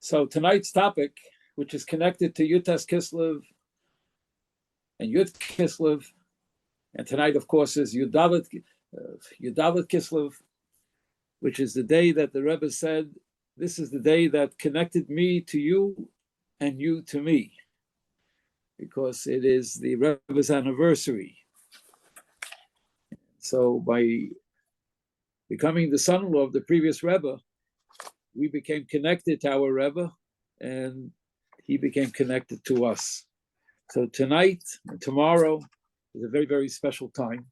So tonight's topic, which is connected to Yutas Kislev and Yud Kislev, and tonight, of course, is Yudavet Kislev, which is the day that the Rebbe said, this is the day that connected me to you and you to me, because it is the Rebbe's anniversary. So by becoming the son-in-law of the previous Rebbe, we became connected to our Rebbe, and he became connected to us. So tonight and tomorrow is a very, very special time.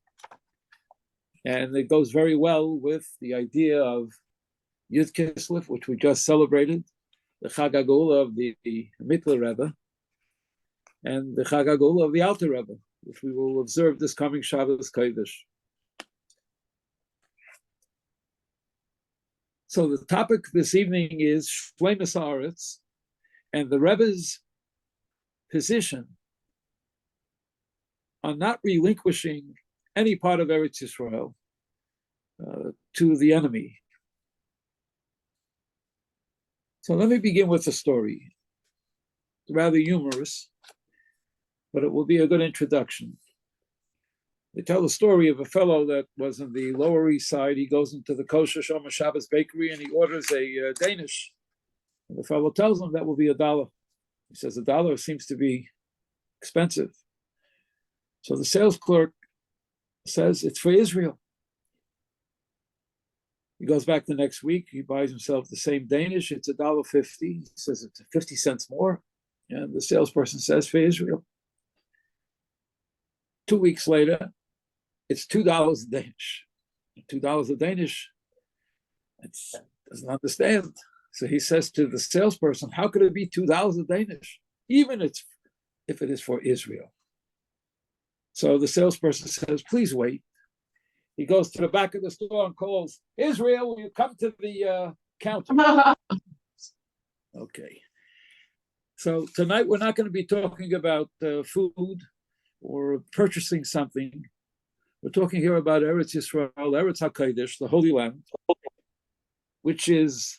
And it goes very well with the idea of Yud Kislev, which we just celebrated, the Chag HaGeula of the Mittler Rebbe, and the Chag HaGeula of the Alter Rebbe, which we will observe this coming Shabbos Kodesh. So the topic this evening is Shleimus Haaretz, and the Rebbe's position on not relinquishing any part of Eretz Yisrael to the enemy. So let me begin with a story. It's rather humorous, but it will be a good introduction. They tell the story of a fellow that was in the Lower East Side. He goes into the Kosher Shomer Shabbos bakery and he orders a Danish. And the fellow tells him that will be $1. He says, $1 seems to be expensive. So the sales clerk says, it's for Israel. He goes back the next week. He buys himself the same Danish. It's $1.50. He says it's 50 cents more. And the salesperson says, for Israel. 2 weeks later, it's $2 a Danish. $2 a Danish, it doesn't understand. So he says to the salesperson, how could it be $2 a Danish, even if it is for Israel? So the salesperson says, please wait. He goes to the back of the store and calls, Israel, will you come to the counter? Okay. So tonight we're not going to be talking about food or purchasing something. We're talking here about Eretz Yisrael, Eretz HaKodesh, the Holy Land, which is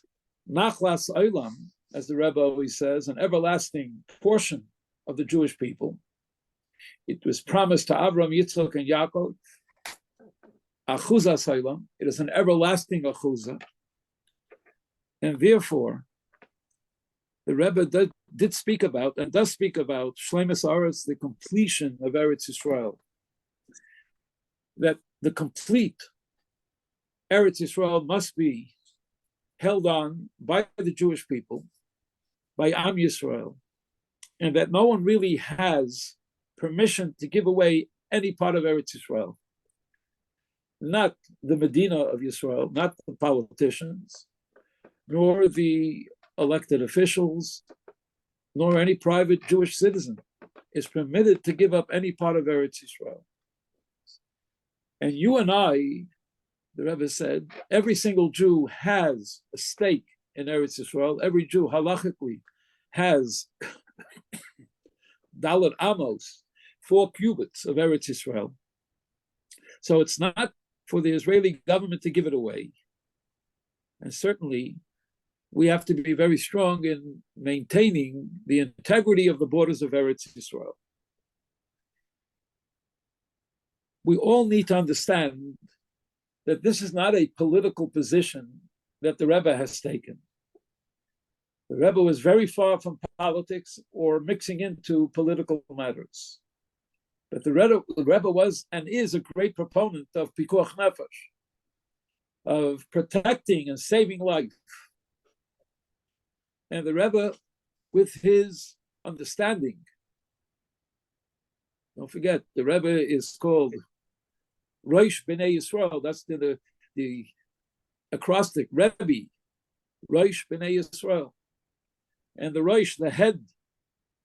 Nachlas Olam, as the Rebbe always says, an everlasting portion of the Jewish people. It was promised to Avram, Yitzchak, and Yaakov. Achuzas Olam, it is an everlasting Achuzah. And therefore, the Rebbe did speak about, and does speak about, Shleimus Haaretz, the completion of Eretz Yisrael. That the complete Eretz Yisrael must be held on by the Jewish people, by Am Yisrael, and that no one really has permission to give away any part of Eretz Yisrael. Not the Medina of Yisrael, not the politicians, nor the elected officials, nor any private Jewish citizen is permitted to give up any part of Eretz Yisrael. And you and I, the Rebbe said, every single Jew has a stake in Eretz Yisrael. Every Jew, halachically, has Dalet Amos, 4 cubits of Eretz Yisrael. So it's not for the Israeli government to give it away. And certainly, we have to be very strong in maintaining the integrity of the borders of Eretz Yisrael. We all need to understand that this is not a political position that the Rebbe has taken. The Rebbe was very far from politics or mixing into political matters. But the Rebbe was and is a great proponent of Pikuach Nefesh, of protecting and saving life. And the Rebbe, with his understanding, don't forget, the Rebbe is called Rosh B'nai Yisrael. That's the acrostic, Rabbi, Rosh B'nai Yisrael. And the Rosh, the head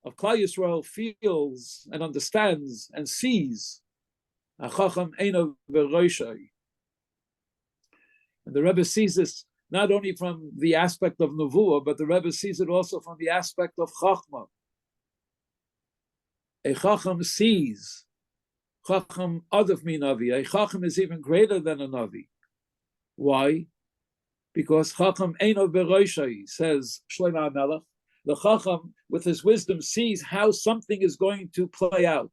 of Klal Yisrael, feels and understands and sees Achacham Eino V'Roshai. And the Rebbe sees this not only from the aspect of Nevuah, but the Rebbe sees it also from the aspect of Chachma. A Chacham sees. Chacham Adav Mi Navi. A Chacham is even greater than a Navi. Why? because Chacham Eino Beroshai, says Shlomo HaMelech, the Chacham, with his wisdom, sees how something is going to play out.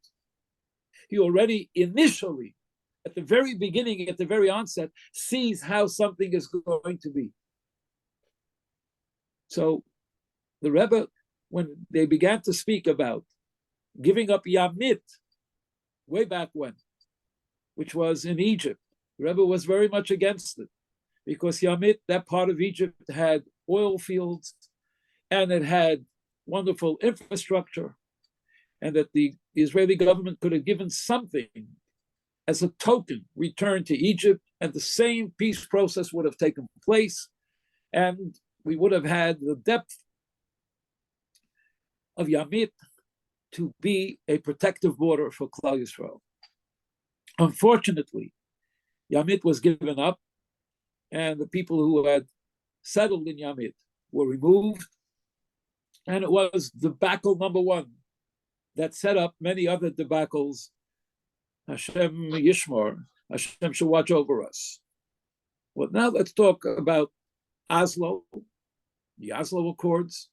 He already initially, at the very beginning, at the very onset, sees how something is going to be. So the Rebbe, when they began to speak about giving up Yamit, way back when, which was in Egypt, the Rebbe was very much against it, because Yamit, that part of Egypt, had oil fields, and it had wonderful infrastructure, and that the Israeli government could have given something as a token return to Egypt, and the same peace process would have taken place, and we would have had the depth of Yamit to be a protective border for Klal Yisrael. Unfortunately, Yamit was given up, and the people who had settled in Yamit were removed, and it was debacle number one that set up many other debacles. Hashem Yishmor, Hashem should watch over us. Well, now let's talk about Oslo, the Oslo Accords.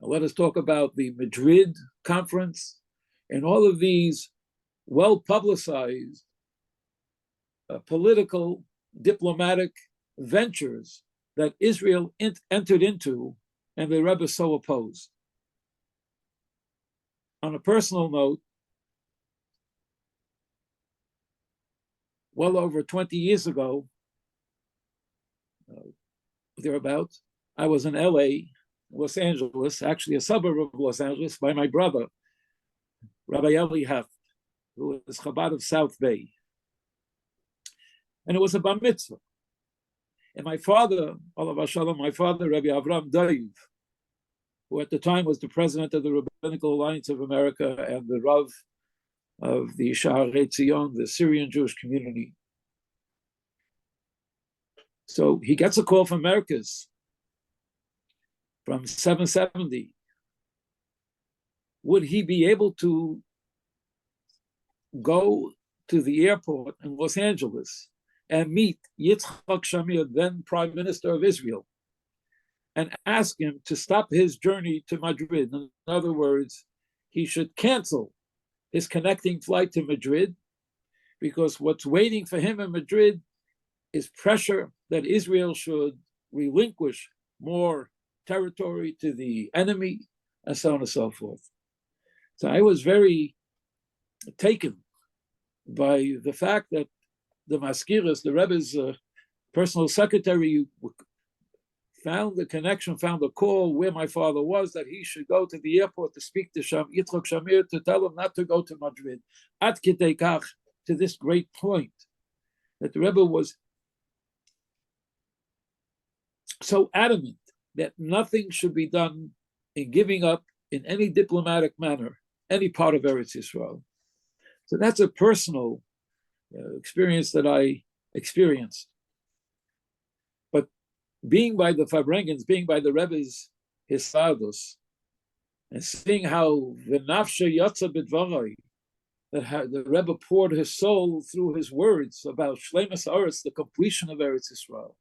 And let us talk about the Madrid Conference and all of these well-publicized political, diplomatic ventures that Israel entered into, and the Rebbe so opposed. On a personal note, well over 20 years ago, thereabouts, I was in LA, Los Angeles, actually a suburb of Los Angeles, by my brother, Rabbi Hecht, who was Chabad of South Bay. And it was a bar mitzvah. And my father, Olav Shalom, my father, Rabbi Avram Daiv, who at the time was the president of the Rabbinical Alliance of America and the Rav of the Shaharei Tzion, the Syrian Jewish community. So he gets a call from Americas from 770. Would he be able to go to the airport in Los Angeles and meet Yitzchak Shamir, then Prime Minister of Israel, and ask him to stop his journey to Madrid? In other words, he should cancel his connecting flight to Madrid, because what's waiting for him in Madrid is pressure that Israel should relinquish more territory to the enemy, and so on and so forth. So I was very taken by the fact that the Maskiras, the Rebbe's personal secretary, found the connection, found a call where my father was, that he should go to the airport to speak to Yitzchak Shamir, to tell him not to go to Madrid. Ad kidei kach, to this great point, that the Rebbe was so adamant that nothing should be done in giving up in any diplomatic manner any part of Eretz Yisrael. So that's a personal experience that I experienced. But being by the Fabrengens, being by the Rebbe's Hisados, and seeing how the Nafshe Yatza B'dvarai, that the Rebbe poured his soul through his words about Shleimus Aretz, the completion of Eretz Yisrael,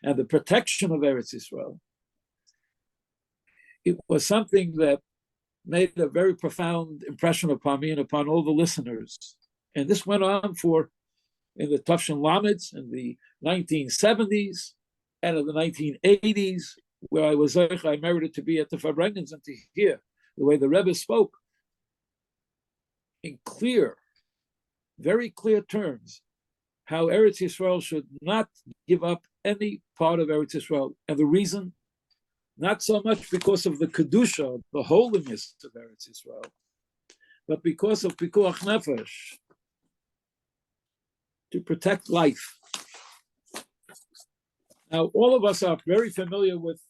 and the protection of Eretz Yisrael, it was something that made a very profound impression upon me and upon all the listeners. And this went on for, in the Tafshin Lameds, in the 1970s and in the 1980s, where I merited to be at the Fabrengens and to hear the way the Rebbe spoke in clear, very clear terms, how Eretz Yisrael should not give up any part of Eretz Yisrael. And the reason, not so much because of the Kedusha, the holiness of Eretz Yisrael, but because of Pikuach Nefesh, to protect life. Now, all of us are very familiar with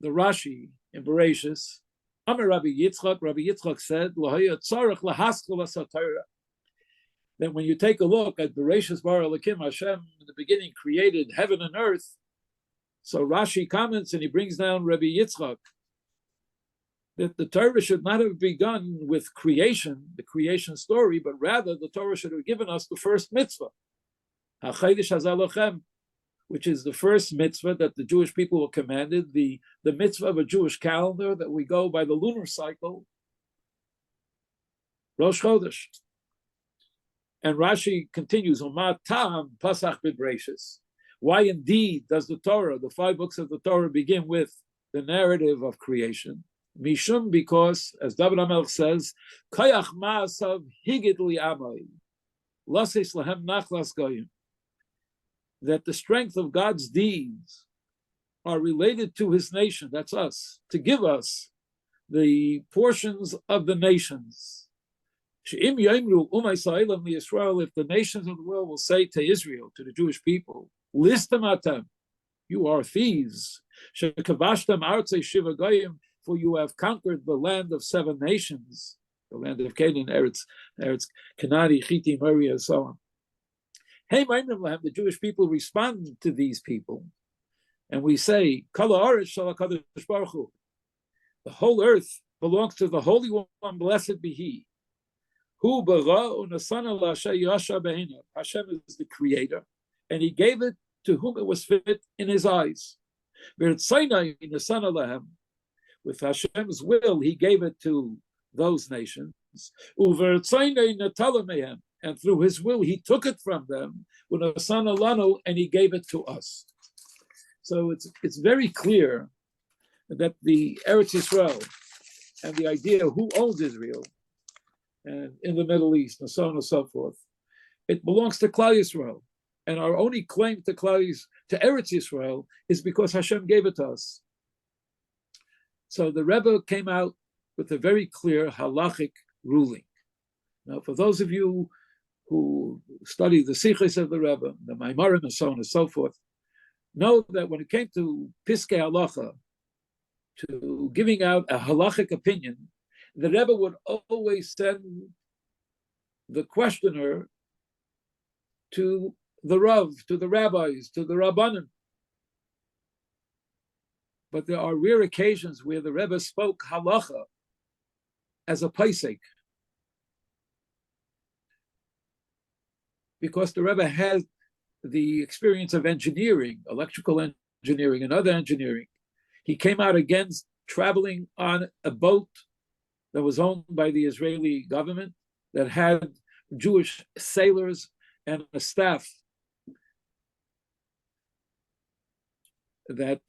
the Rashi in Bereshis. Amar Rabbi Yitzchak said, that when you take a look at Bereshis Bara Elokim, Hashem in the beginning created heaven and earth. So Rashi comments and he brings down Rabbi Yitzchak that the Torah should not have begun with creation, the creation story, but rather the Torah should have given us the first mitzvah. HaChedesh Hazeh Lochem, which is the first mitzvah that the Jewish people were commanded, the mitzvah of a Jewish calendar that we go by the lunar cycle, Rosh Chodesh. And Rashi continues, Umah Tam Pasach B'Bereishis. Why indeed does the Torah, the 5 books of the Torah, begin with the narrative of creation? Mishum, because, as David HaMelech says, Kayach Ma'asav Higid Li'amai, Lasis Lahem Nachlas Goyim, that the strength of God's deeds are related to his nation, that's us, to give us the portions of the nations. If the nations of the world will say to Israel, to the Jewish people, Listamatem, you are thieves. For you have conquered the land of 7 nations, the land of Canaan, Eretz Kanani, Chiti, Mori, and so on. Hey, the Jewish people respond to these people, and we say, the whole earth belongs to the Holy One, blessed be He. Hashem is the creator, and He gave it to whom it was fit in His eyes. With Hashem's will, He gave it to those nations. And through His will, He took it from them, and He gave it to us. So it's very clear that the Eretz Yisrael and the idea of who owns Israel and in the Middle East and so on and so forth, it belongs to Klal Yisrael. And our only claim to Eretz Yisrael is because Hashem gave it to us. So the Rebbe came out with a very clear halachic ruling. Now, for those of you who study the Sichos of the Rebbe, the Maimarim, and so on and so forth, know that when it came to Piskei Halacha, to giving out a halachic opinion, the Rebbe would always send the questioner to the Rav, to the rabbis, to the Rabbanim. But there are rare occasions where the Rebbe spoke halacha as a paisek, because the Rebbe had the experience of engineering, electrical engineering, and other engineering. He came out against traveling on a boat that was owned by the Israeli government, that had Jewish sailors and a staff that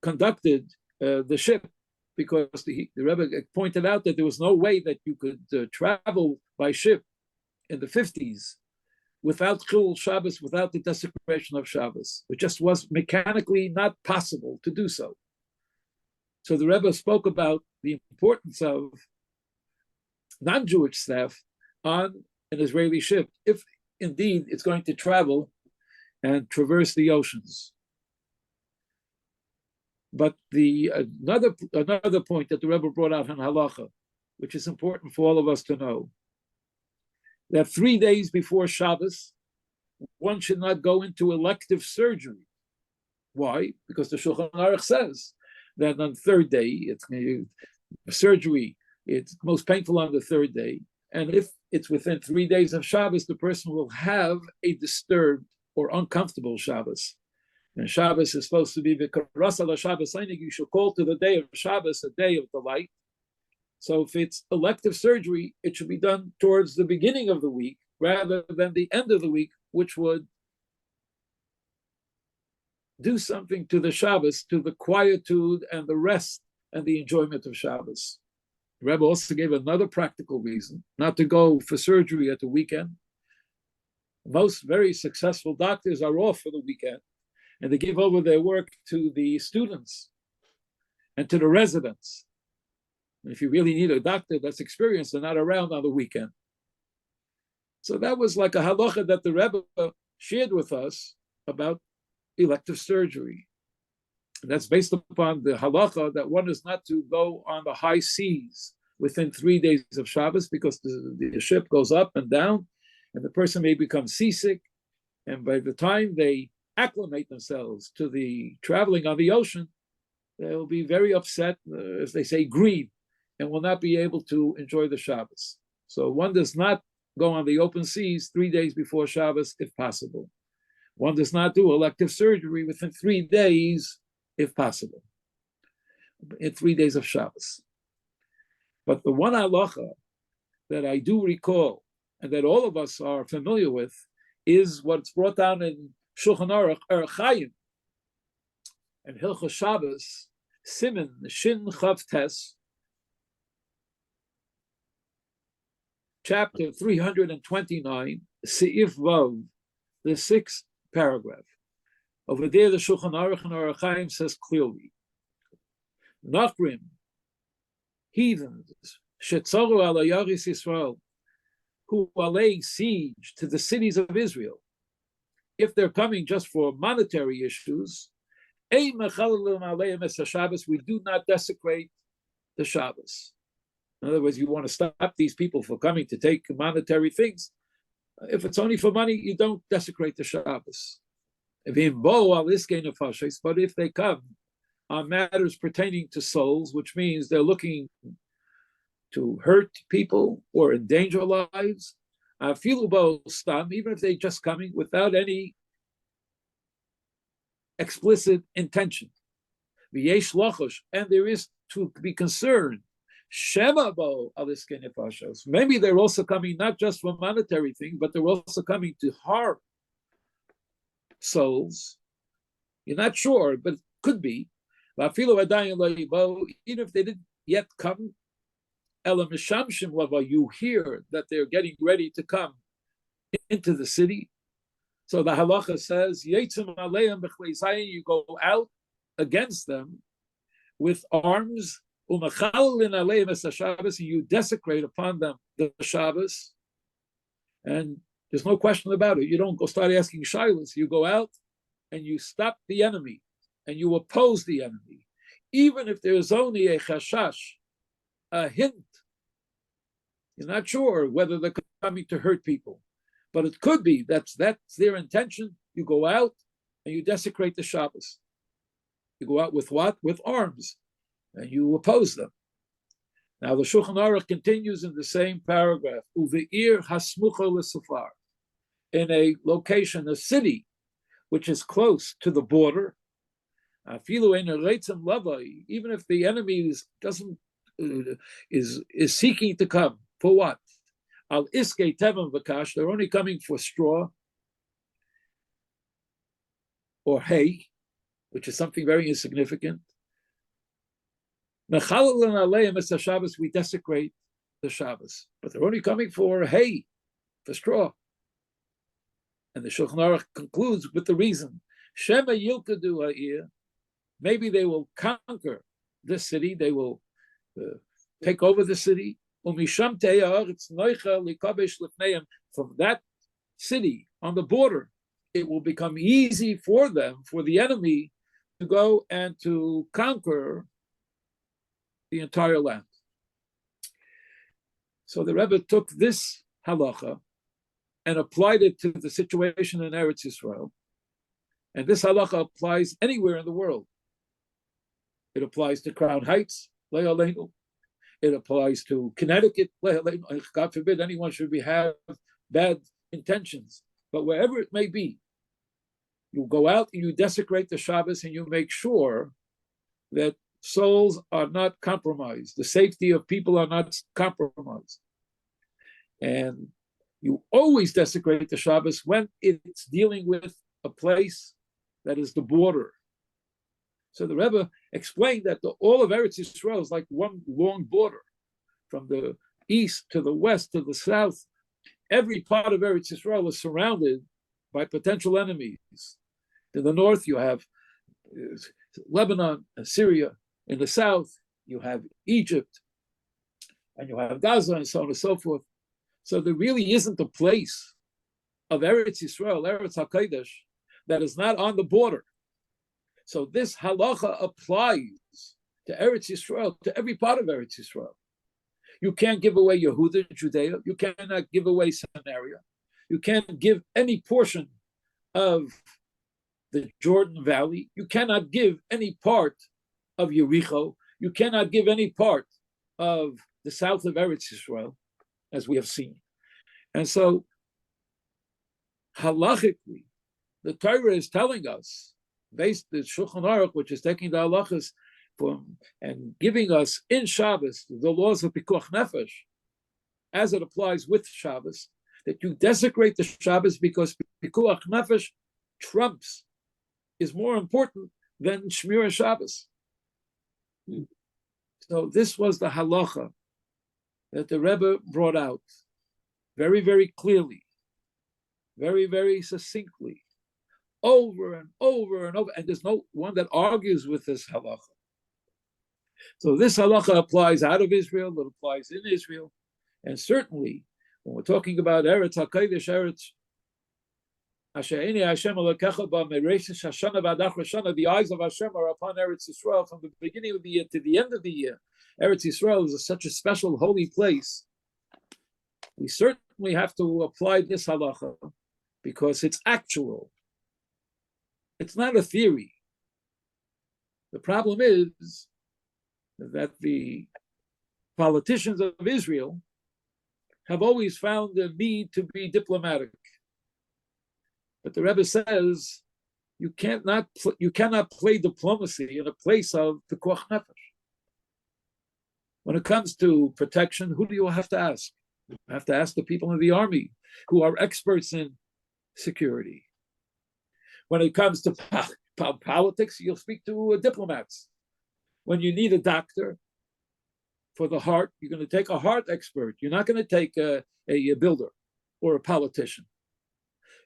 conducted the ship, because the Rebbe pointed out that there was no way that you could travel by ship in the 50s without Chilul Shabbos, without the desecration of Shabbos. It just was mechanically not possible to do so. So the Rebbe spoke about the importance of non-Jewish staff on an Israeli ship, if indeed it's going to travel and traverse the oceans. But another point that the Rebbe brought out in halacha, which is important for all of us to know, that 3 days before Shabbos, one should not go into elective surgery. Why? Because the Shulchan Aruch says that on the 3rd day, surgery, it's most painful on the 3rd day. And if it's within 3 days of Shabbos, the person will have a disturbed or uncomfortable Shabbos. And Shabbos is supposed to be the Karasa Shabbos. You should call to the day of Shabbos a day of delight. So if it's elective surgery, it should be done towards the beginning of the week rather than the end of the week, which would do something to the Shabbos, to the quietude and the rest and the enjoyment of Shabbos. The Rebbe also gave another practical reason not to go for surgery at the weekend. Most very successful doctors are off for the weekend, and they give over their work to the students and to the residents. And if you really need a doctor that's experienced, they're not around on the weekend. So that was like a halacha that the Rebbe shared with us about elective surgery. And that's based upon the halacha that one is not to go on the high seas within 3 days of Shabbos, because the ship goes up and down, and the person may become seasick. And by the time they acclimate themselves to the traveling on the ocean, they'll be very upset, as they say, grieved, and will not be able to enjoy the Shabbos. So one does not go on the open seas 3 days before Shabbos if possible. One does not do elective surgery within 3 days, if possible, in 3 days of Shabbos. But the one halacha that I do recall, and that all of us are familiar with, is what's brought down in Shulchan Aruch, Chaim, and Hilchos Shabbos, Siman, Shin Chav Tes, chapter 329, Seif Vav, the 6th paragraph. Over there, the Shulchan Aruch and Orach Chaim says clearly, Nachrim, heathens, Shetzaru ala Yaris Yisrael, who are laying siege to the cities of Israel, if they're coming just for monetary issues, we do not desecrate the Shabbos. In other words, you want to stop these people from coming to take monetary things. If it's only for money, you don't desecrate the Shabbos. But if they come on matters pertaining to souls, which means they're looking to hurt people or endanger lives, even if they're just coming without any explicit intention, and there is to be concerned, maybe they're also coming not just for monetary things, but they're also coming to harm souls. You're not sure, but it could be. Even if they didn't yet come, you hear that they're getting ready to come into the city. So the halacha says, you go out against them with arms, and you desecrate upon them the Shabbos. And there's no question about it. You don't go start asking shilas. You go out and you stop the enemy and you oppose the enemy. Even if there's only a chashash, a hint, you're not sure whether they're coming to hurt people. But it could be that's their intention. You go out and you desecrate the Shabbos. You go out with what? With arms, and you oppose them. Now the Shulchan Aruch continues in the same paragraph. Uve'ir hasmucha l'safar, in a location, a city, which is close to the border. Even if the enemy is seeking to come for what? Al iske tevam v'kash, they're only coming for straw or hay, which is something very insignificant. We desecrate the Shabbos, but they're only coming for hay, for straw. And the Shulchan Aruch concludes with the reason, Shema yilkadu ha'ir, maybe they will conquer this city, they will take over the city. From that city on the border, it will become easy for them, for the enemy, to go and to conquer the entire land. So the Rebbe took this halacha and applied it to the situation in Eretz Yisrael. And this halacha applies anywhere in the world. It applies to Crown Heights, Le'aleinu. It applies to Connecticut. God forbid anyone should have bad intentions. But wherever it may be, you go out and you desecrate the Shabbos and you make sure that souls are not compromised. The safety of people are not compromised. And you always desecrate the Shabbos when it's dealing with a place that is the border. So the Rebbe explained that all of Eretz Yisrael is like one long border, from the east to the west to the south. Every part of Eretz Yisrael is surrounded by potential enemies. In the north, you have Lebanon and Syria. In the south, you have Egypt, and you have Gaza, and so on and so forth. So there really isn't a place of Eretz Yisrael, Eretz HaKodesh, that is not on the border. So this halacha applies to Eretz Yisrael, to every part of Eretz Yisrael. You can't give away Yehuda, Judea. You cannot give away Samaria. You can't give any portion of the Jordan Valley. You cannot give any part of Yericho. You cannot give any part of the south of Eretz Yisrael, as we have seen. And so, halachically, the Torah is telling us, based the Shulchan Aruch, which is taking the halachas from and giving us in Shabbos the laws of Pikuach Nefesh, as it applies with Shabbos, that you desecrate the Shabbos because Pikuach Nefesh trumps, is more important than Shmir Shabbos. So this was the halacha that the Rebbe brought out very, very clearly, very, very succinctly, over and over and over. And there's no one that argues with this halacha. So this halacha applies out of Israel, it applies in Israel. And certainly, when we're talking about Eretz HaKodesh, Eretz the eyes of Hashem are upon Eretz Yisrael from the beginning of the year to the end of the year. Eretz Yisrael is such a special holy place. We certainly have to apply this halacha because it's actual. It's not a theory. The problem is that the politicians of Israel have always found the need to be diplomatic. But the Rebbe says you cannot play diplomacy in a place of pikuach nefesh. When it comes to protection, who do you have to ask? You have to ask the people in the army who are experts in security. When it comes to politics, you'll speak to diplomats. When you need a doctor for the heart, you're going to take a heart expert. You're not going to take a builder or a politician.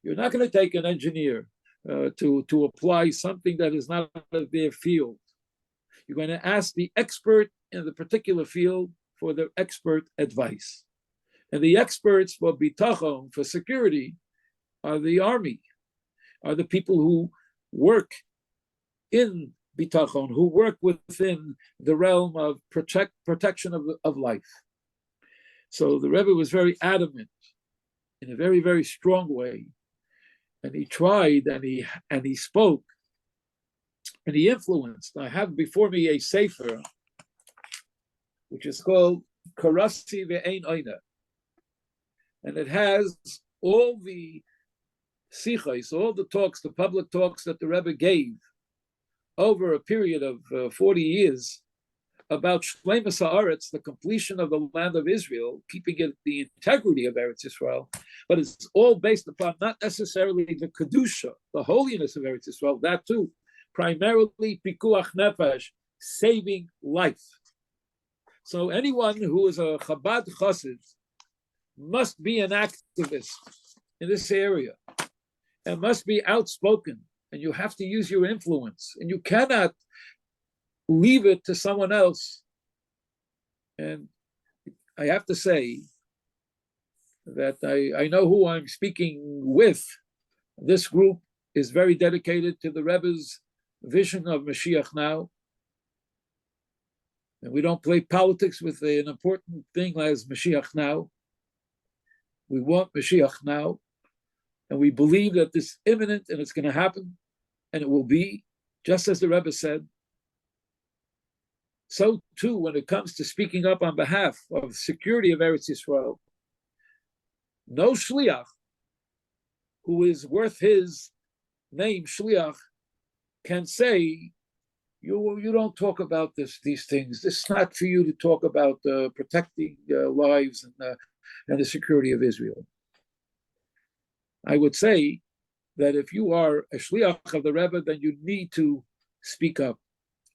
You're not going to take an engineer to apply something that is not their field. You're going to ask the expert in the particular field for the expert advice. And the experts for bitachon, for security, are the army, are the people who work in bitachon, who work within the realm of protection of life. So the Rebbe was very adamant in a very, very strong way. And he tried and he spoke and he influenced. I have before me a sefer, which is called Karasi Ve'ein Oina. And it has all the sichos, all the talks, the public talks that the Rebbe gave over a period of 40 years about Shleimus Haaretz, the completion of the land of Israel, keeping it the integrity of Eretz Yisrael, but it's all based upon not necessarily the Kedusha, the holiness of Eretz Yisrael, that too, primarily Pikuach Nefesh, saving life. So anyone who is a Chabad Chassid must be an activist in this area and must be outspoken, and you have to use your influence, and you cannot leave it to someone else. And I have to say that I know who I'm speaking with. This group is very dedicated to the Rebbe's vision of Mashiach now. And we don't play politics with an important thing as Mashiach now. We want Mashiach now. And we believe that this is imminent and it's going to happen. And it will be, just as the Rebbe said. So too, when it comes to speaking up on behalf of security of Eretz Yisrael, no shliach who is worth his name, shliach, can say, you don't talk about these things. This is not for you to talk about protecting lives and the security of Israel. I would say that if you are a shliach of the Rebbe, then you need to speak up.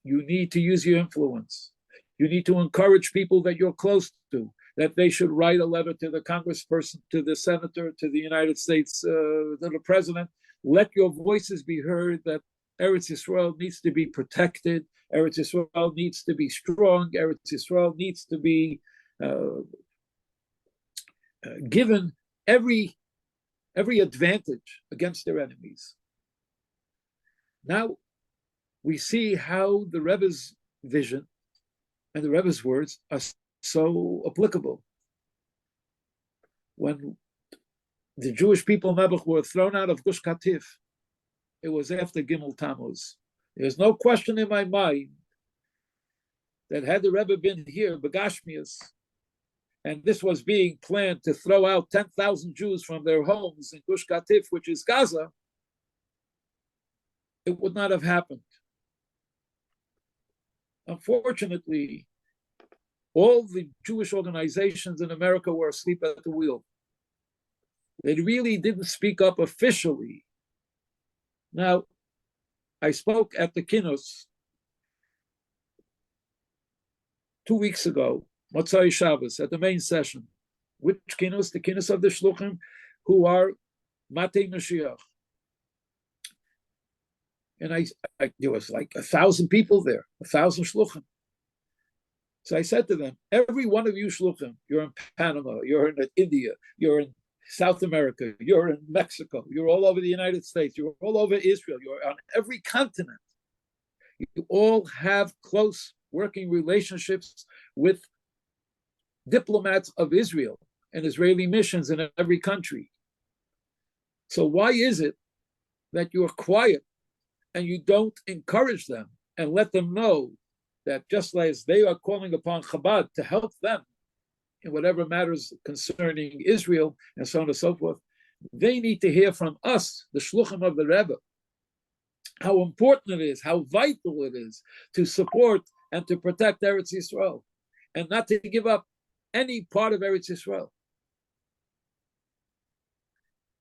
You need to use your influence. You need to encourage people that you're close to, that they should write a letter to the congressperson, to the senator, to the United States, to the president. Let your voices be heard that Eretz Yisrael needs to be protected. Eretz Yisrael needs to be strong. Eretz Yisrael needs to be given every advantage against their enemies. Now, we see how the Rebbe's vision and the Rebbe's words are so applicable. When the Jewish people were thrown out of Gush Katif, it was after Gimel Tammuz. There's no question in my mind that had the Rebbe been here, Begashmias, and this was being planned to throw out 10,000 Jews from their homes in Gush Katif, which is Gaza, it would not have happened. Unfortunately, all the Jewish organizations in America were asleep at the wheel. They really didn't speak up officially. Now, I spoke at the Kinos 2 weeks ago, Motzai Shabbos, at the main session. Which Kinos? The Kinos of the Shluchim, who are Matei Mashiach. And there was like 1,000 people there, 1,000 Shluchim. So I said to them, every one of you Shluchim, you're in Panama, you're in India, you're in South America, you're in Mexico, you're all over the United States, you're all over Israel, you're on every continent. You all have close working relationships with diplomats of Israel and Israeli missions in every country. So why is it that you're quiet and you don't encourage them and let them know that just as they are calling upon Chabad to help them in whatever matters concerning Israel and so on and so forth, they need to hear from us, the Shluchim of the Rebbe, how important it is, how vital it is to support and to protect Eretz Yisrael and not to give up any part of Eretz Yisrael.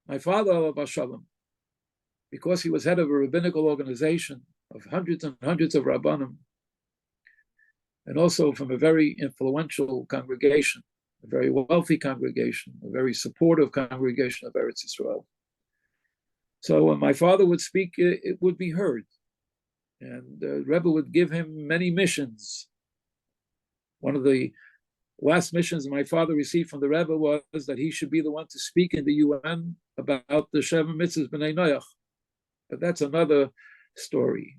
My father, Alav Shalom, because he was head of a rabbinical organization of hundreds and hundreds of Rabbanim, and also from a very influential congregation, a very wealthy congregation, a very supportive congregation of Eretz Yisrael. So when my father would speak, it would be heard. And Rebbe would give him many missions. One of the last missions my father received from the Rebbe was that he should be the one to speak in the UN about the Sheva Mitzvahs B'nai Noach. But that's another story.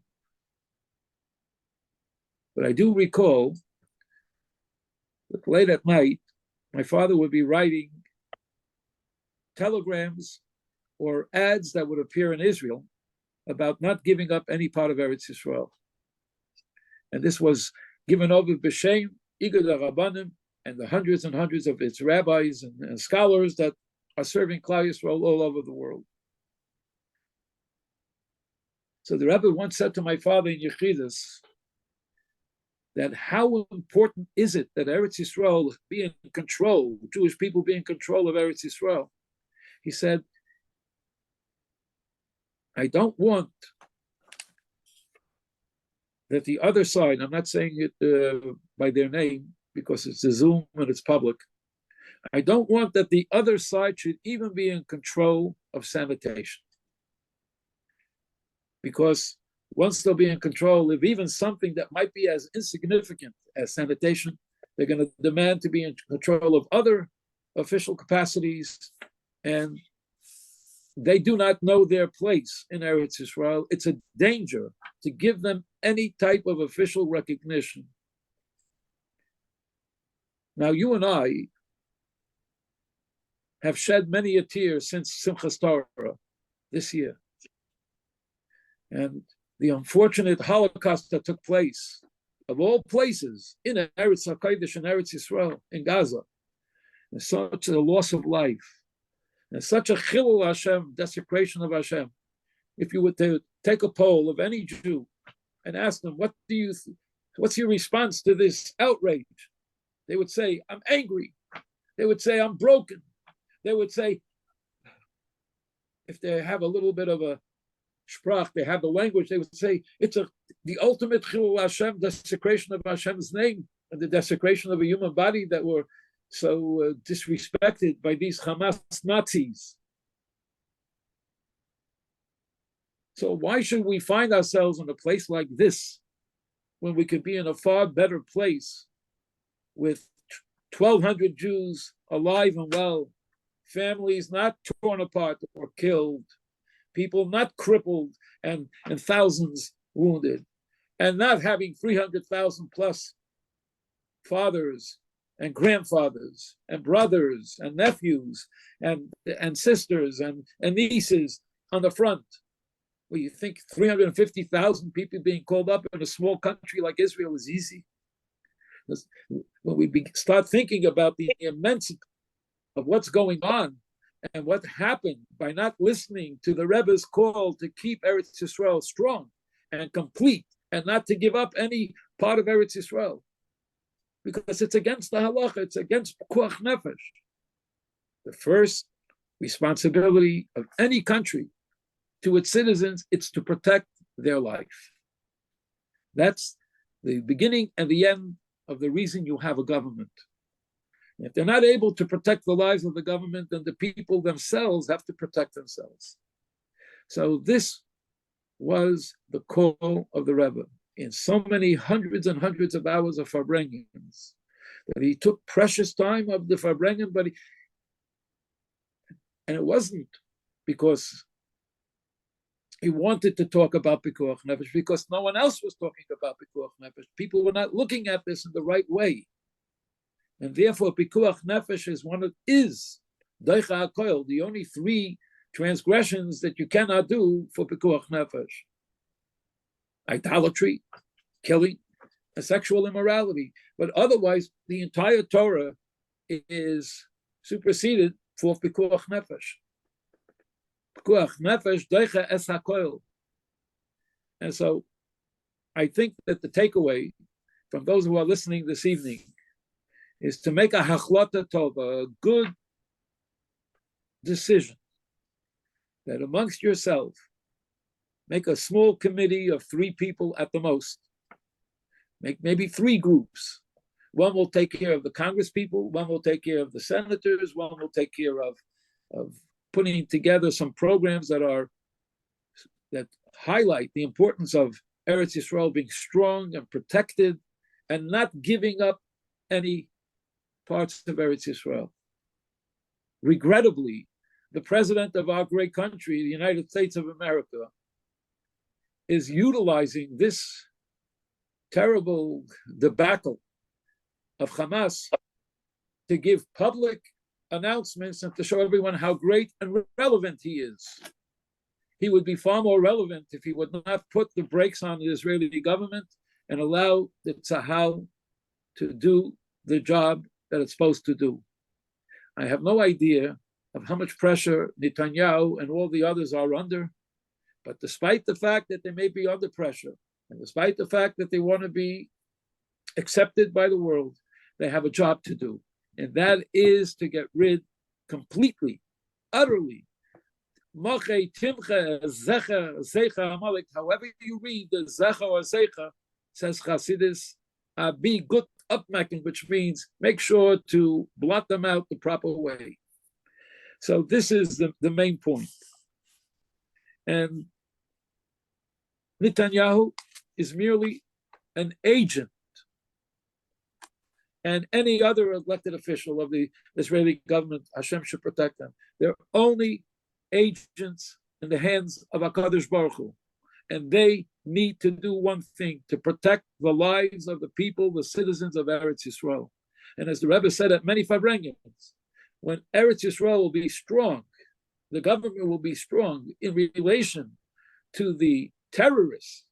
But I do recall that late at night, my father would be writing telegrams or ads that would appear in Israel about not giving up any part of Eretz Yisrael. And this was given over b'shem Igad HaRabbanim and the hundreds and hundreds of its rabbis and scholars that are serving Klal Yisrael all over the world. So the Rebbe once said to my father in Yechidus that how important is it that Eretz Yisrael be in control, Jewish people be in control of Eretz Yisrael? He said, I don't want that the other side, I'm not saying it by their name because it's a Zoom and it's public, I don't want that the other side should even be in control of sanitation. Because once they'll be in control of even something that might be as insignificant as sanitation, they're going to demand to be in control of other official capacities, and they do not know their place in Eretz Yisrael. It's a danger to give them any type of official recognition. Now, you and I have shed many a tear since Simchas Torah this year. And the unfortunate Holocaust that took place, of all places, in Eretz HaKodesh and Eretz Yisrael, in Gaza, and such a loss of life, and such a chilul Hashem, desecration of Hashem. If you were to take a poll of any Jew and ask them, what's your response to this outrage? They would say, I'm angry. They would say, I'm broken. They would say, if they have a little bit of a sprach, they have the language, they would say, it's the ultimate chilul Hashem, desecration of Hashem's name, and the desecration of a human body that were so disrespected by these Hamas Nazis. So why should we find ourselves in a place like this when we could be in a far better place with 1,200 Jews alive and well, families not torn apart or killed, people not crippled and thousands wounded, and not having 300,000 plus fathers and grandfathers and brothers and nephews and sisters and nieces on the front? Well, you think 350,000 people being called up in a small country like Israel is easy? When we start thinking about the immensity of what's going on And what happened by not listening to the Rebbe's call to keep Eretz Yisrael strong and complete, and not to give up any part of Eretz Yisrael, because it's against the halacha, it's against pikuach nefesh. The first responsibility of any country to its citizens, it's to protect their life. That's the beginning and the end of the reason you have a government. If they're not able to protect the lives of the government, then the people themselves have to protect themselves. So this was the call of the Rebbe in so many hundreds and hundreds of hours of Farbrengens, that he took precious time of the Farbrengen, and it wasn't because he wanted to talk about Pikuach Nefesh, because no one else was talking about Pikuach Nefesh. People were not looking at this in the right way. And therefore, Pikuach Nefesh is Deicha HaKoil, the only 3 transgressions that you cannot do for Pikuach Nefesh: idolatry, killing, and sexual immorality. But otherwise, the entire Torah is superseded for Pikuach Nefesh. Pikuach Nefesh, Deicha es HaKoil. And so I think that the takeaway from those who are listening this evening is to make a hachlata tova, a good decision, that amongst yourself, make a small committee of 3 people at the most. Make maybe 3 groups. One will take care of the Congress people, one will take care of the senators, one will take care of putting together some programs that highlight the importance of Eretz Yisrael being strong and protected and not giving up any parts of Eretz Yisrael. Regrettably, the president of our great country, the United States of America, is utilizing this terrible debacle of Hamas to give public announcements and to show everyone how great and relevant he is. He would be far more relevant if he would not put the brakes on the Israeli government and allow the Tzahal to do the job that it's supposed to do. I have no idea of how much pressure Netanyahu and all the others are under, but despite the fact that they may be under pressure, and despite the fact that they want to be accepted by the world, they have a job to do, and that is to get rid completely, utterly. However you read the Zecha or Zecha, says Chassidus, be good upmaking, which means make sure to blot them out the proper way. So this is the main point. And Netanyahu is merely an agent, and any other elected official of the Israeli government, Hashem should protect them. They're only agents in the hands of HaKadosh Baruch Hu. And they need to do one thing, to protect the lives of the people, the citizens of Eretz Yisrael. And as the Rebbe said at many Farbrengens, when Eretz Yisrael will be strong, the government will be strong in relation to the terrorists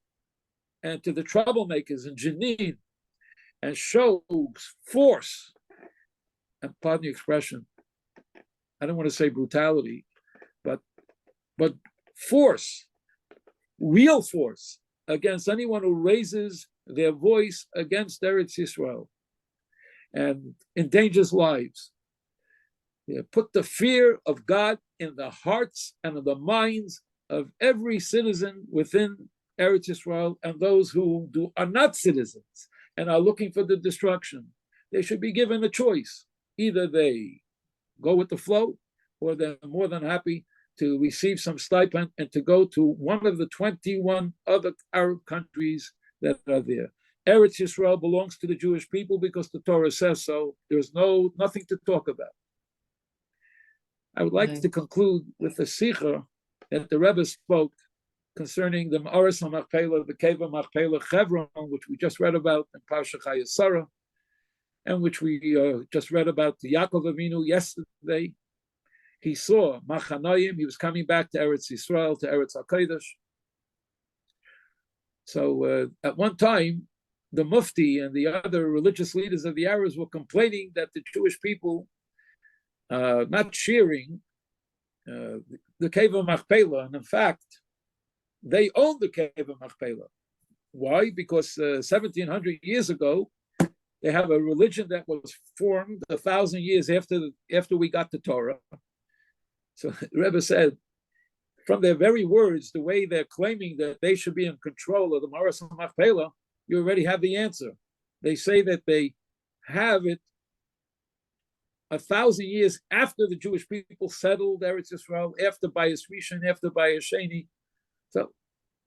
and to the troublemakers in Jenin, and shows force, and pardon the expression, I don't want to say brutality, but force, real force, against anyone who raises their voice against Eretz Yisrael and endangers lives. They put the fear of God in the hearts and in the minds of every citizen within Eretz Yisrael, and those who are not citizens and are looking for the destruction. They should be given a choice. Either they go with the flow, or they're more than happy to receive some stipend and to go to one of the 21 other Arab countries that are there. Eretz Yisrael belongs to the Jewish people because the Torah says so. There's nothing to talk about. I would like to conclude with the Sikha that the Rebbe spoke concerning the Ma'aris HaMachpelah, the Cave of Machpelah Chevron, which we just read about in Parsha Chayesara, and which we just read about the Yaakov Avinu yesterday. He saw Machanayim, he was coming back to Eretz Yisrael, to Eretz HaKodesh. So at one time, the Mufti and the other religious leaders of the Arabs were complaining that the Jewish people not cheering the cave of Machpelah, and in fact, they own the cave of Machpelah. Why? Because 1700 years ago, they have a religion that was formed 1,000 years after we got the Torah. So Rebbe said, from their very words, the way they're claiming that they should be in control of the Maras and Machpelah, you already have the answer. They say that they have it 1,000 years after the Jewish people settled Eretz Yisrael, after Bayis Rishon, after Bayis Sheni. So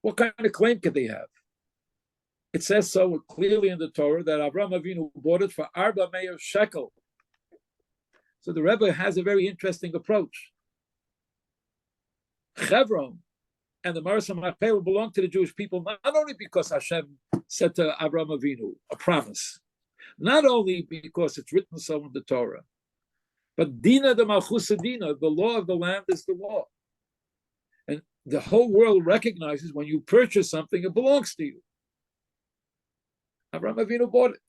what kind of claim could they have? It says so clearly in the Torah that Avraham Avinu bought it for 400 shekel. So the Rebbe has a very interesting approach. Chevron and the Maras Machpelah belong to the Jewish people, not only because Hashem said to Avraham Avinu a promise, not only because it's written so in the Torah, but Dina de Malchus Dina, the law of the land is the law. And the whole world recognizes when you purchase something, it belongs to you. Avraham Avinu bought it.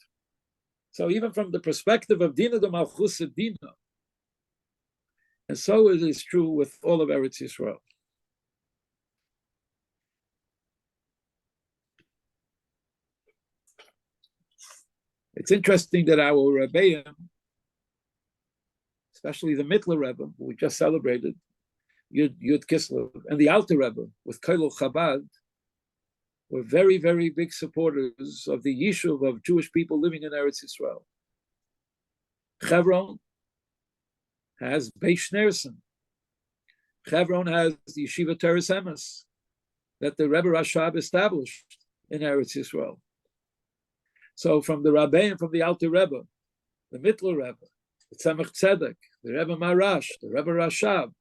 So even from the perspective of Dina de Malchus Dina, and so it is true with all of Eretz Yisrael. It's interesting that our Rebbe, especially the Mittler Rebbe, who we just celebrated, Yud Kislev, and the Alter Rebbe with Koilel Chabad, were very, very big supporters of the Yishuv of Jewish people living in Eretz Yisrael. Chevron has Beis Shneerson. Chevron has the Yeshiva Teres Emes that the Rebbe Rashab established in Eretz Yisrael. So from the Rabbi and from the Alter Rebbe, the Mittler Rebbe, the Tzemach Tzedek, the Rebbe Marash, the Rebbe Rashab,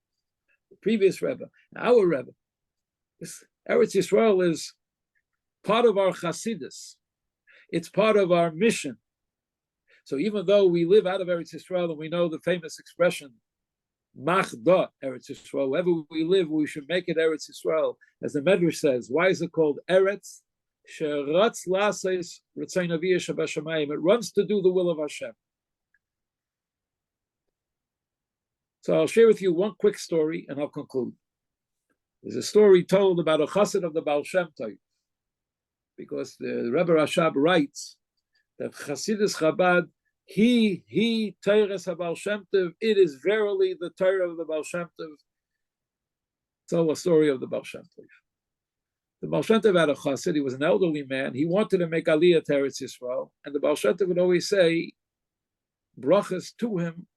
the previous Rebbe, our Rebbe, this Eretz Yisrael is part of our Chasidus. It's part of our mission. So even though we live out of Eretz Yisrael and we know the famous expression, Machda Eretz Yisrael, wherever we live, we should make it Eretz Yisrael. As the Medrash says, why is it called Eretz? It runs to do the will of Hashem. So I'll share with you one quick story and I'll conclude. There's a story told about a chassid of the Baal Shem Tov, because the Rebbe Rashab writes that Chasidus Chabad, he Teres HaBaal Shem Tov, it is verily the Torah of the Baal Shem Tov. So a story of the Baal Shem Tov. The Baal Shem Tov had a chassid, he was an elderly man, he wanted to make Aliyah to Eretz Yisrael, and the Baal Shem Tov would always say brachas to him,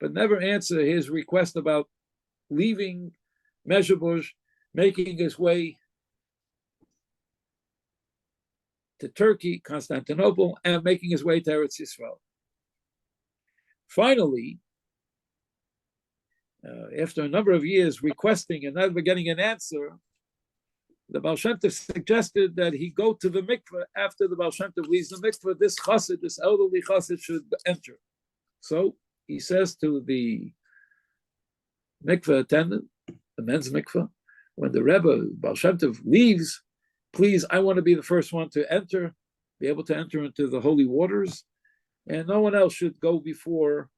but never answer his request about leaving Mezhebush, making his way to Turkey, Constantinople, and making his way to Eretz Yisrael. Finally, after a number of years requesting and never getting an answer, the Baal Shem Tov suggested that he go to the mikveh after the Baal Shem Tov leaves the mikveh. This chassid, this elderly chassid, should enter. So he says to the mikveh attendant, the men's mikveh, when the Rebbe, Baal Shem Tov, leaves, please, I want to be the first one to enter, be able to enter into the holy waters, and no one else should go before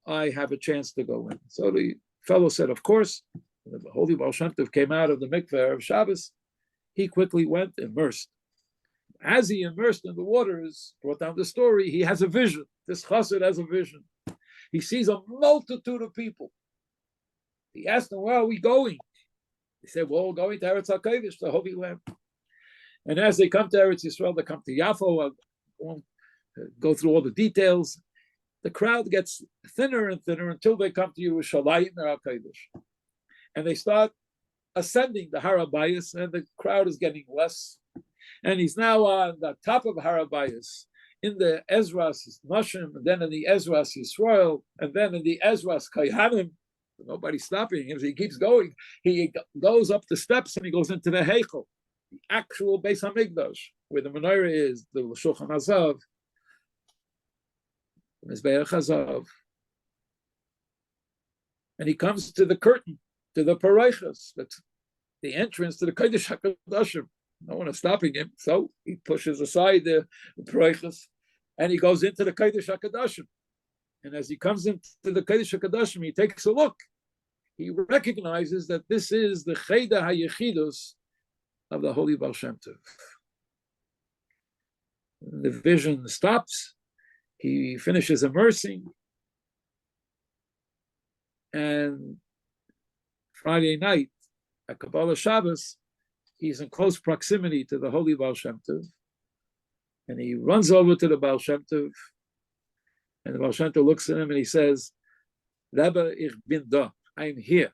I have a chance to go in. So the fellow said, of course. When the holy Baal Shem Tov came out of the mikveh of Shabbos, he quickly went, immersed. As he immersed in the waters, brought down the story, he has a vision. This chassid has a vision. He sees a multitude of people. He asked them, where are we going? He said, well, we're going to Eretz HaKodesh, the Holy Land. And as they come to Eretz Yisrael, they come to Yaffo, I won't go through all the details. The crowd gets thinner and thinner until they come to Yerushalayim, HaKodesh. And they start ascending the Harabayas, and the crowd is getting less. And he's now on the top of Harabayas, in the Ezras Nashim, and then in the Ezras Yisrael, and then in the Ezras Kayhanim. Nobody's stopping him. He keeps going. He goes up the steps and he goes into the Hecht, the actual Beis Hamikdash, where the menorah is, the Shulchan Hazav, the Mizbeach Hazav. And he comes to the curtain, to the Paraychas, that's the entrance to the Kodesh HaKodashim. No one is stopping him, so he pushes aside the Paraychas, and he goes into the Kodesh HaKodashim. And as he comes into the Kodesh HaKodashim, he takes a look he recognizes that this is the Cheda HaYechidus of the Holy Baal Shem Tov. The vision stops, he finishes immersing, and Friday night at Kabbalah Shabbos, he's in close proximity to the Holy Baal Shem Tov, and he runs over to the Baal Shem Tov, and the Baal Shem Tov looks at him and he says, Rebbe, ich bin da, I am here.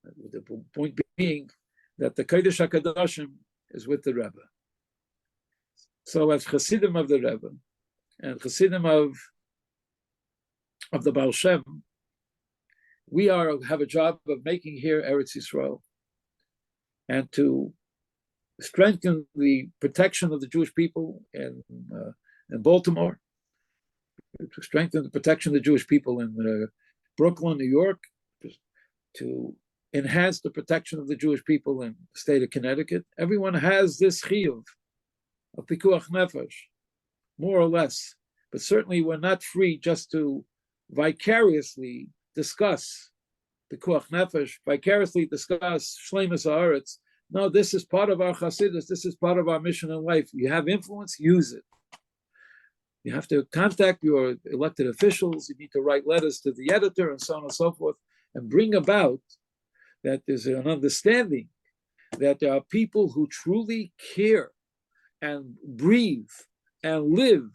The point being that the Kodesh HaKadoshim is with the Rebbe. So as Chassidim of the Rebbe and Chassidim of the Baal Shem, we have a job of making here Eretz Yisrael and to strengthen the protection of the Jewish people in Baltimore, to strengthen the protection of the Jewish people in Brooklyn, New York, to enhance the protection of the Jewish people in the state of Connecticut. Everyone has this chiyuv of pikuach nefesh, more or less, but certainly we're not free just to vicariously discuss pikuach nefesh, vicariously discuss shleimus haaretz. No, this is part of our chassidus. This is part of our mission in life. You have influence, use it. You have to contact your elected officials. You need to write letters to the editor and so on and so forth, and bring about that there's an understanding that there are people who truly care and breathe and live.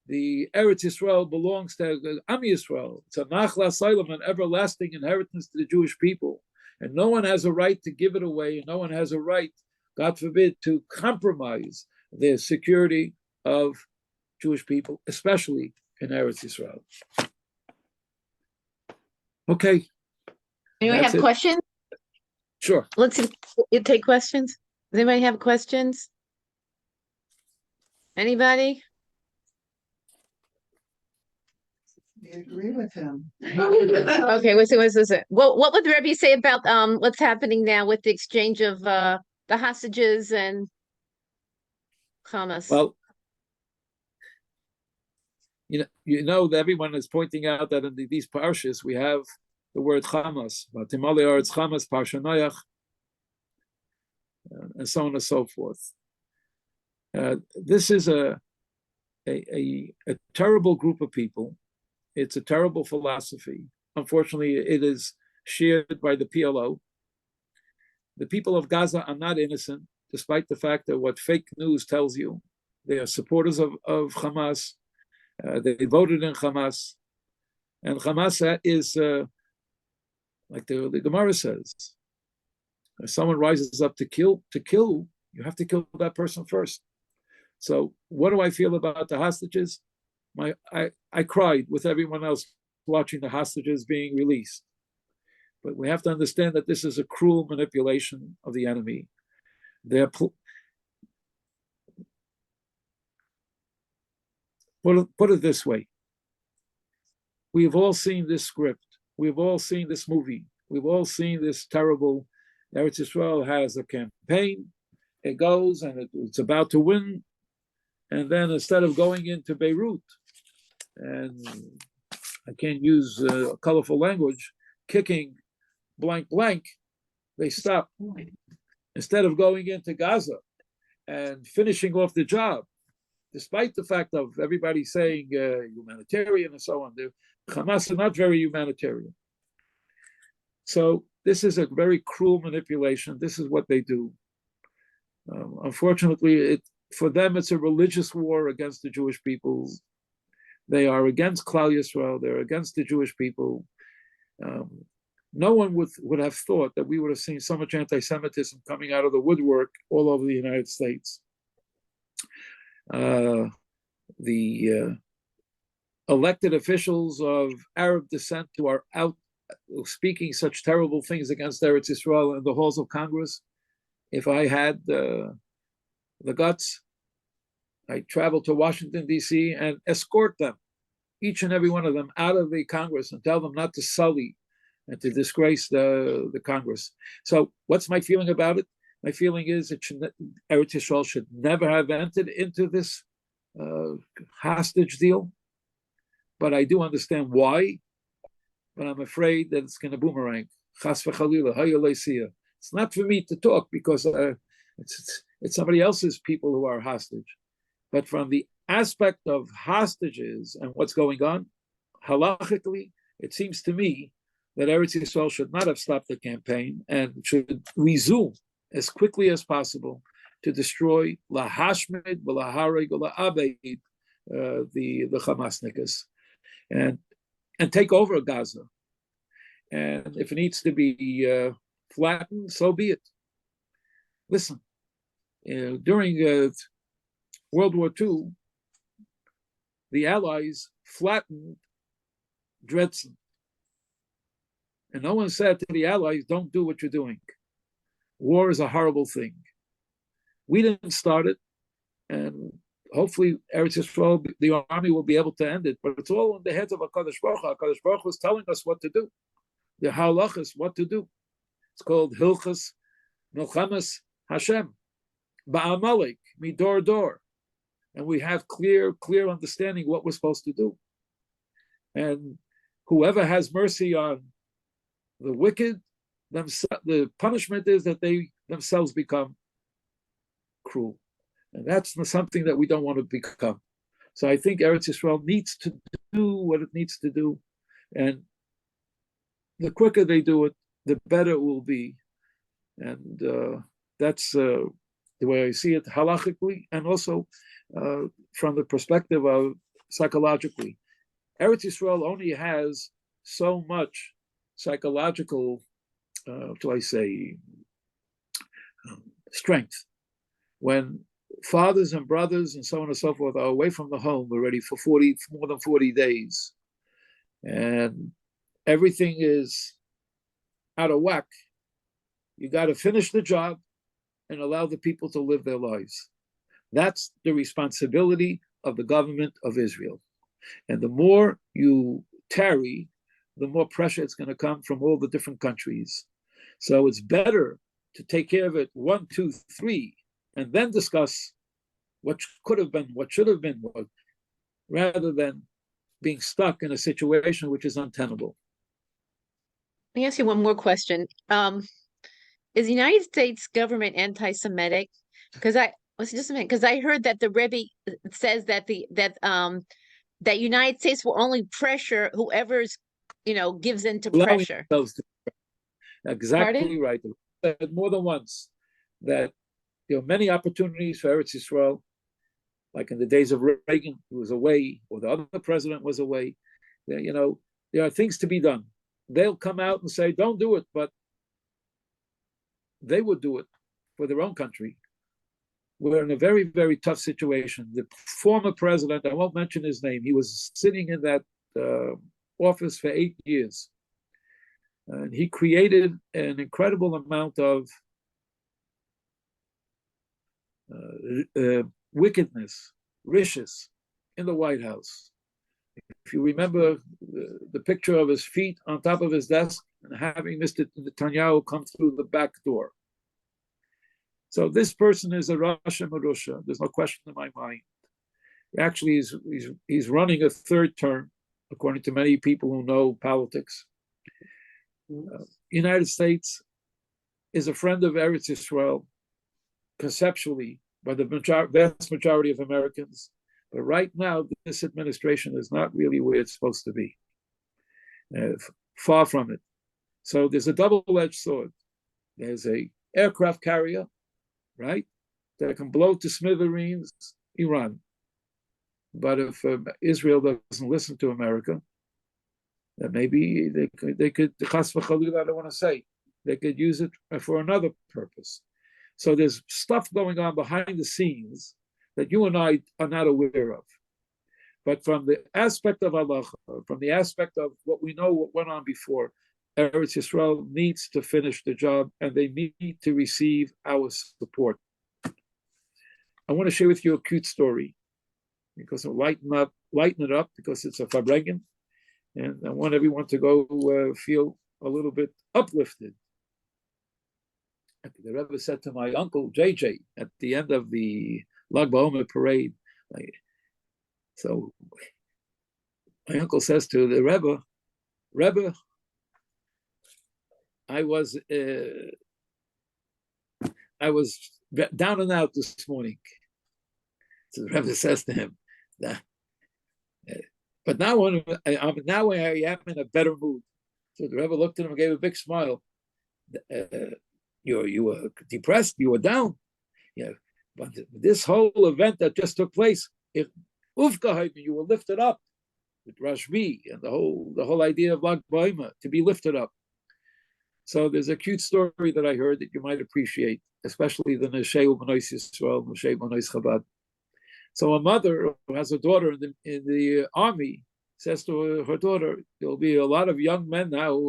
The Eretz Yisrael belongs to Am Yisrael. It's a nachla asylum, an everlasting inheritance to the Jewish people. And no one has a right to give it away, and no one has a right, God forbid, to compromise the security of Jewish people, especially in Eretz Yisrael. Okay. Do we have questions? Sure. Let's take questions. Does anybody have questions? Anybody? I agree with him. Okay, what's this? Well, what would Rebbe say about what's happening now with the exchange of the hostages and Hamas? Well, you know that everyone is pointing out that in these parshas we have the word Hamas, Vatimali Aretz Hamas, Parsha Noach, and so on and so forth. This is a terrible group of people. It's a terrible philosophy. Unfortunately, it is shared by the PLO. The people of Gaza are not innocent, despite the fact that what fake news tells you. They are supporters of Hamas. They voted in Hamas. And Hamas is, like the Gemara says, if someone rises up to kill, you have to kill that person first. So what do I feel about the hostages? I cried with everyone else watching the hostages being released. But we have to understand that this is a cruel manipulation of the enemy. Put it this way. We've all seen this script. We've all seen this movie. We've all seen this terrible. Eretz Yisrael has a campaign. It goes and it's about to win. And then instead of going into Beirut, and I can't use colorful language, kicking blank blank, they stop. Instead of going into Gaza and finishing off the job, despite the fact of everybody saying humanitarian and so on, Hamas are not very humanitarian. So this is a very cruel manipulation. This is what they do. Unfortunately, for them, it's a religious war against the Jewish people. They are against Klal Yisrael. They're against the Jewish people. No one would have thought that we would have seen so much anti-Semitism coming out of the woodwork all over the United States. The elected officials of Arab descent who are out speaking such terrible things against Eretz Yisrael in the halls of Congress. If I had the guts, I travel to Washington, D.C. and escort them, each and every one of them, out of the Congress and tell them not to sully and to disgrace the Congress. So what's my feeling about it? My feeling is Eretz Yisrael should never have entered into this hostage deal. But I do understand why. But I'm afraid that it's going to boomerang. Chas v'chalila, haya leisia. It's not for me to talk because it's somebody else's people who are hostage. But from the aspect of hostages and what's going on, halachically, it seems to me that Eretz Yisrael should not have stopped the campaign and should resume as quickly as possible to destroy lahashmid v'lahareg v'la'abed the Hamasnikas and take over Gaza. And if it needs to be flattened, so be it. Listen, during World War II, the Allies flattened Dresden. And no one said to the Allies, don't do what you're doing. War is a horrible thing. We didn't start it, and hopefully Eretz Yisrael, the army will be able to end it, but it's all in the heads of HaKadosh Baruch Hu. HaKadosh Baruch Hu is telling us what to do. The halachas, what to do. It's called Hilchas Milchamas Hashem, Ba'amalek, Midor Dor. And we have clear understanding what we're supposed to do. And whoever has mercy on the wicked, the punishment is that they themselves become cruel. And that's something that we don't want to become. So I think Eretz Yisrael needs to do what it needs to do. And the quicker they do it, the better it will be. And that's the way I see it halachically, and also from the perspective of psychologically. Eretz Yisrael only has so much psychological, strength. When fathers and brothers and so on and so forth are away from the home already for more than 40 days, and everything is out of whack, you got to finish the job and allow the people to live their lives. That's the responsibility of the government of Israel. And the more you tarry, the more pressure it's going to come from all the different countries. So it's better to take care of it 1, 2, 3, and then discuss what could have been, what should have been, rather than being stuck in a situation which is untenable. Let me ask you one more question. Is the United States government anti-Semitic? Because I heard that the Rebbe says that that United States will only pressure whoever's gives into pressure. Exactly. Pardon? Right. More than once that many opportunities for Eretz Yisrael, like in the days of Reagan, who was away, or the other president was away. There are things to be done. They'll come out and say, don't do it, but they would do it for their own country. We're in a very, very tough situation. The former president, I won't mention his name, he was sitting in that office for 8 years. And he created an incredible amount of wickedness, riches in the White House. If you remember the picture of his feet on top of his desk and having Mr. Netanyahu come through the back door. So this person is a Rasha Marusha. There's no question in my mind. Actually, he's running a third term, according to many people who know politics. United States is a friend of Eretz Yisrael, conceptually, by the vast majority of Americans. But right now, this administration is not really where it's supposed to be. Far from it. So there's a double-edged sword. There's a aircraft carrier, right, that can blow to smithereens Iran. But if Israel doesn't listen to America, then maybe they could, chas v'chalila, I don't want to say, they could use it for another purpose. So there's stuff going on behind the scenes that you and I are not aware of. But from the aspect of Allah, from the aspect of what we know what went on before, Eretz Yisrael needs to finish the job, and they need to receive our support. I want to share with you a cute story, because it'll lighten it up, because it's a Farbrengen, and I want everyone to go feel a little bit uplifted. The Rebbe said to my uncle JJ at the end of the Lag BaOmer parade, so my uncle says to the Rebbe, I was down and out this morning. So the Rebbe says to him, but now when I am in a better mood. So the Rebbe looked at him and gave a big smile. You were depressed, you were down. Yeah, but this whole event that just took place, you were lifted up with Rabbi and the whole idea of Lag B'Omer, to be lifted up. So there's a cute story that I heard that you might appreciate, especially the Neshei B'Nois Yisrael, Neshei B'Nois Chabad. So a mother who has a daughter in the army says to her daughter, there'll be a lot of young men now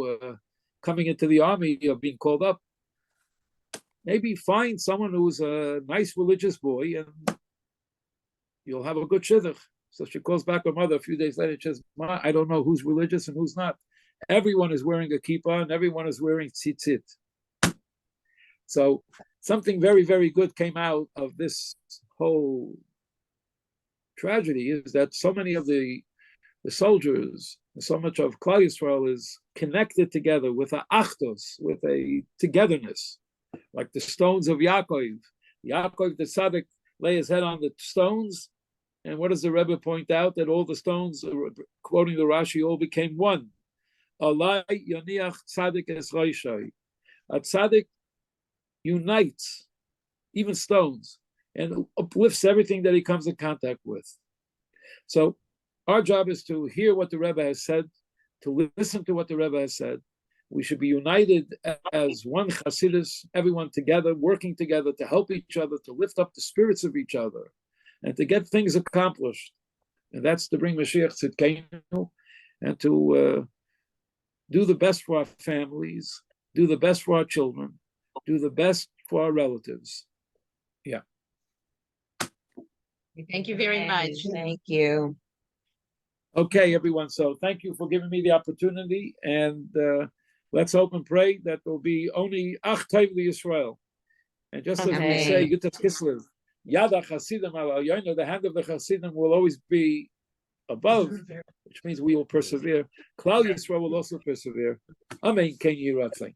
coming into the army, being called up. Maybe find someone who's a nice religious boy and you'll have a good shidduch. So she calls back her mother a few days later and says, Ma, I don't know who's religious and who's not. Everyone is wearing a kippah and everyone is wearing tzitzit. So something very, very good came out of this whole tragedy, is that so many of the soldiers, so much of Klal Yisrael is connected together with a achdos, with a togetherness, like the stones of Yaakov. Yaakov the Tzaddik lay his head on the stones, and what does the Rebbe point out? That all the stones, quoting the Rashi, all became one. Allah yoniach tzaddik es roishai. A tzaddik unites even stones and uplifts everything that he comes in contact with. So our job is to hear what the Rebbe has said, to listen to what the Rebbe has said. We should be united as one Hasidus, everyone together, working together to help each other, to lift up the spirits of each other, and to get things accomplished. And that's to bring Mashiach Tzidkenu, and to do the best for our families, do the best for our children, do the best for our relatives. Yeah. Thank you very much. Thank you. Okay, everyone. So thank you for giving me the opportunity, and let's hope and pray that there'll be only Ach Tov Yisrael. And just as we say, Yutas Kislev, Yada Chasidim al Yono, the hand of the Chasidim will always be above, which means we will persevere. Klal Yisrael will also persevere. Amen. Ken Yiratzai.